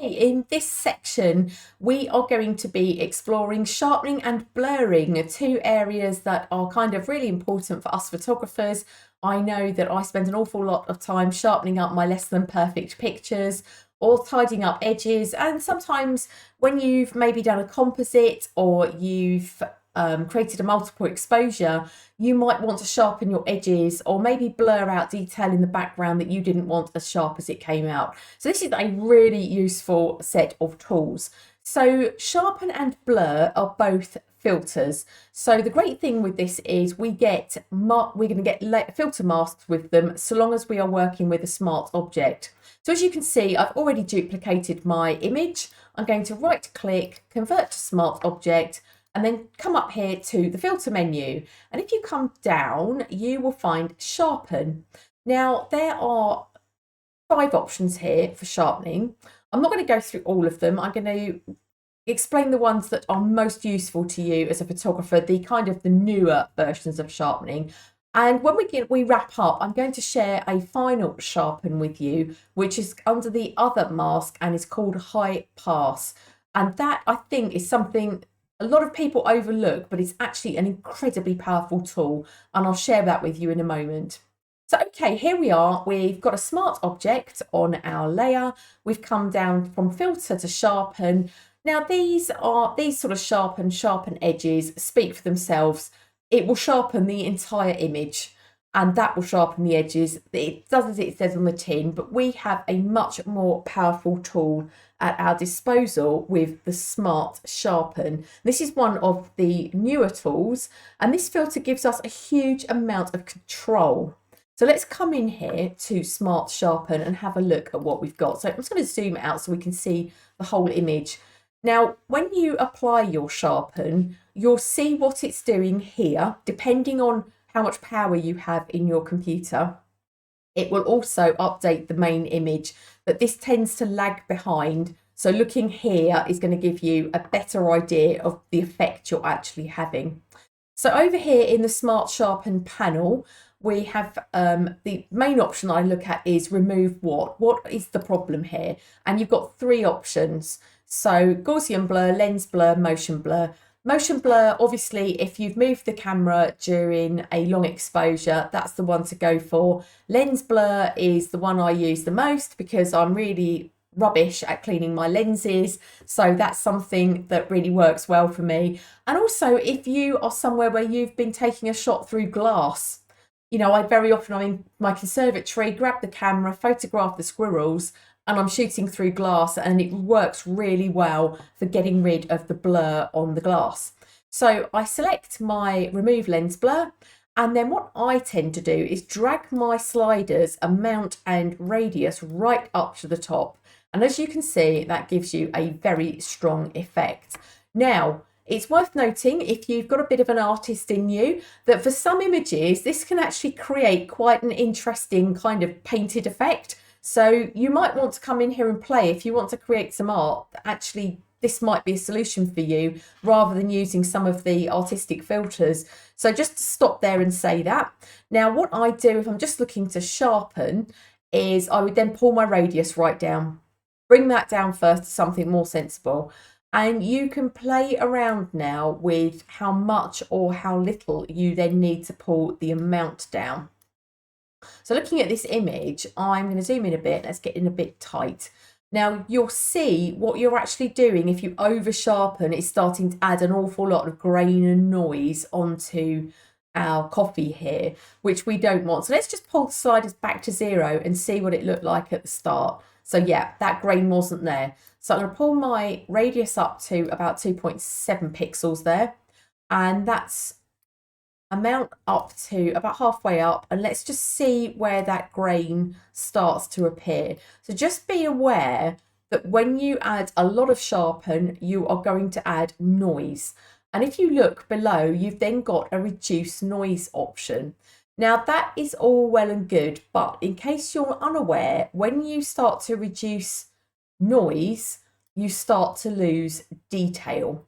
In this section, we are going to be exploring sharpening and blurring, two areas that are kind of really important for us photographers. I know that I spend an awful lot of time sharpening up my less than perfect pictures or tidying up edges. And sometimes when you've maybe done a composite or you've created a multiple exposure, you might want to sharpen your edges or maybe blur out detail in the background that you didn't want as sharp as it came out. So this is a really useful set of tools. So sharpen and blur are both filters. So the great thing with this is we're going to get filter masks with them so long as we are working with a smart object. So as you can see, I've already duplicated my image. I'm going to right click, convert to smart object, and then come up here to the filter menu. And if you come down, you will find sharpen. Now, there are 5 options here for sharpening. I'm not going to go through all of them. I'm going to explain the ones that are most useful to you as a photographer, the newer versions of sharpening. And when we wrap up, I'm going to share a final sharpen with you, which is under the other mask and is called high pass. And that, I think, is something a lot of people overlook, but it's actually an incredibly powerful tool, and I'll share that with you in a moment. So, okay, here we are. We've got a smart object on our layer. We've come down from filter to sharpen. Now, these sort of sharpen edges speak for themselves. It will sharpen the entire image, and that will sharpen the edges. It does as it says on the tin, but we have a much more powerful tool at our disposal with the Smart Sharpen. This is one of the newer tools, and this filter gives us a huge amount of control. So let's come in here to Smart Sharpen and have a look at what we've got. So I'm just going to zoom out so we can see the whole image. Now, when you apply your sharpen, you'll see what it's doing here, depending on how much power you have in your computer. It will also update the main image, but this tends to lag behind. So looking here is going to give you a better idea of the effect you're actually having. So over here in the Smart Sharpen panel, we have the main option I look at is remove what. What is the problem here? And you've got 3 options. So Gaussian blur, lens blur, motion blur. Motion blur, obviously, if you've moved the camera during a long exposure, that's the one to go for. Lens blur is the one I use the most because I'm really rubbish at cleaning my lenses. So that's something that really works well for me. And also, if you are somewhere where you've been taking a shot through glass, you know, I'm in my conservatory, grab the camera, photograph the squirrels, and I'm shooting through glass, and it works really well for getting rid of the blur on the glass. So I select my remove lens blur, and then what I tend to do is drag my sliders amount and radius right up to the top. And as you can see, that gives you a very strong effect. Now, it's worth noting, if you've got a bit of an artist in you, that for some images, this can actually create quite an interesting kind of painted effect. So you might want to come in here and play if you want to create some art. Actually, this might be a solution for you rather than using some of the artistic filters. So just to stop there and say that. Now, what I do if I'm just looking to sharpen is I would then pull my radius right down, bring that down first to something more sensible. And you can play around now with how much or how little you then need to pull the amount down. So looking at this image, I'm going to zoom in a bit. Let's get in a bit tight. Now you'll see what you're actually doing if you over sharpen is starting to add an awful lot of grain and noise onto our coffee here, which we don't want. So let's just pull the sliders back to 0 and see what it looked like at the start. So yeah, that grain wasn't there. So I'm going to pull my radius up to about 2.7 pixels there. And that's amount up to about halfway up, and let's just see where that grain starts to appear. So just be aware that when you add a lot of sharpen, you are going to add noise. And if you look below, you've then got a reduce noise option. Now that is all well and good, but in case you're unaware, when you start to reduce noise, you start to lose detail.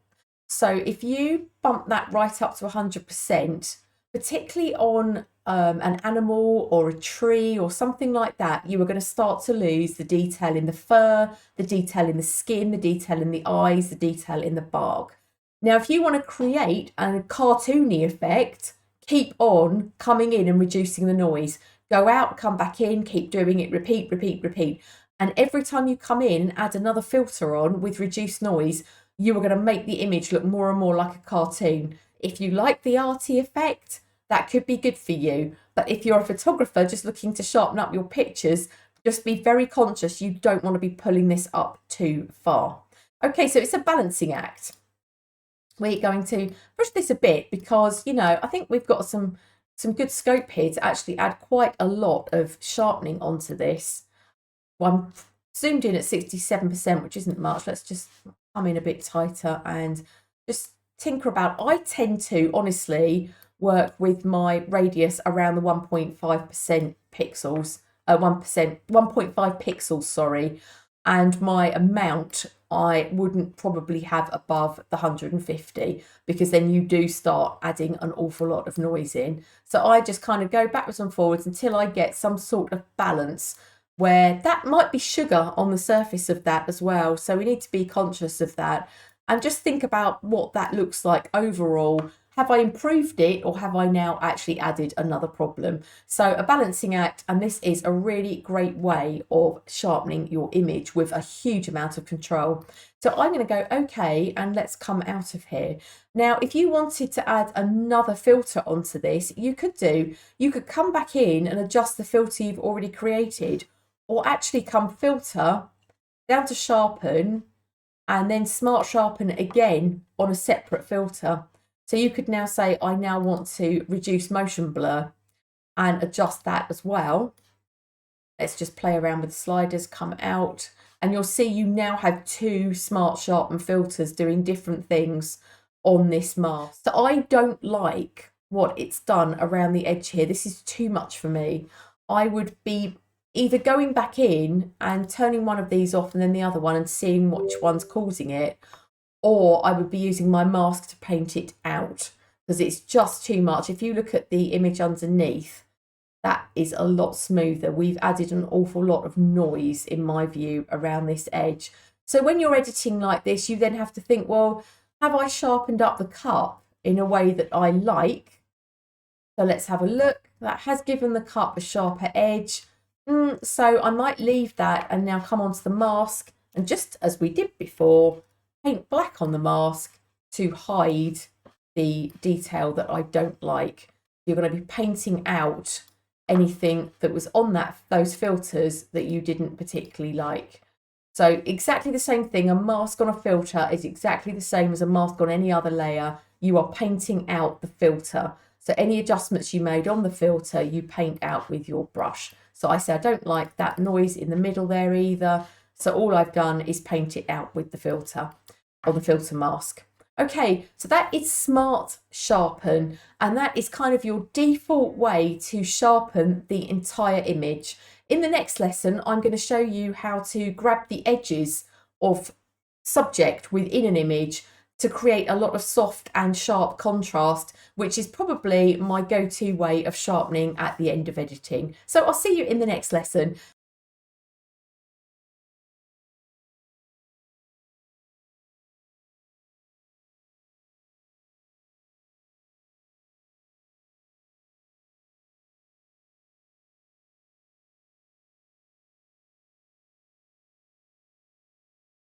So if you bump that right up to 100%, particularly on an animal or a tree or something like that, you are going to start to lose the detail in the fur, the detail in the skin, the detail in the eyes, the detail in the bark. Now, if you want to create a cartoony effect, keep on coming in and reducing the noise. Go out, come back in, keep doing it, repeat, repeat, repeat. And every time you come in, add another filter on with reduced noise, you are going to make the image look more and more like a cartoon. If you like the arty effect, that could be good for you. But if you're a photographer just looking to sharpen up your pictures, just be very conscious you don't want to be pulling this up too far. Okay, so it's a balancing act. We're going to push this a bit because, you know, I think we've got some good scope here to actually add quite a lot of sharpening onto this. Well, I'm zoomed in at 67%, which isn't much. Let's just come in a bit tighter and just tinker about. I tend to honestly work with my radius around the 1.5% pixels, 1.5 pixels, sorry, and my amount I wouldn't probably have above the 150, because then you do start adding an awful lot of noise in. So I just kind of go backwards and forwards until I get some sort of balance, where that might be sugar on the surface of that as well. So we need to be conscious of that and just think about what that looks like overall. Have I improved it, or have I now actually added another problem? So a balancing act, and this is a really great way of sharpening your image with a huge amount of control. So I'm going to go okay, and let's come out of here. Now, if you wanted to add another filter onto this, you could come back in and adjust the filter you've already created, or actually come filter down to sharpen and then smart sharpen again on a separate filter. So you could now say, I now want to reduce motion blur and adjust that as well. Let's just play around with the sliders, come out, and you'll see you now have two smart sharpen filters doing different things on this mask. So I don't like what it's done around the edge here. This is too much for me. I would be either going back in and turning one of these off and then the other one and seeing which one's causing it, or I would be using my mask to paint it out, because it's just too much. If you look at the image underneath, that is a lot smoother. We've added an awful lot of noise, in my view, around this edge. So when you're editing like this, you then have to think, well, have I sharpened up the cup in a way that I like? So let's have a look. That has given the cup a sharper edge. So I might leave that and now come onto the mask, and just as we did before, paint black on the mask to hide the detail that I don't like. You're going to be painting out anything that was on those filters that you didn't particularly like. So exactly the same thing, a mask on a filter is exactly the same as a mask on any other layer. You are painting out the filter. So any adjustments you made on the filter, you paint out with your brush. So I say I don't like that noise in the middle there either. So all I've done is paint it out with the filter, or the filter mask. Okay, so that is smart sharpen, and that is kind of your default way to sharpen the entire image. In the next lesson, I'm going to show you how to grab the edges of subject within an image to create a lot of soft and sharp contrast, which is probably my go-to way of sharpening at the end of editing. So I'll see you in the next lesson.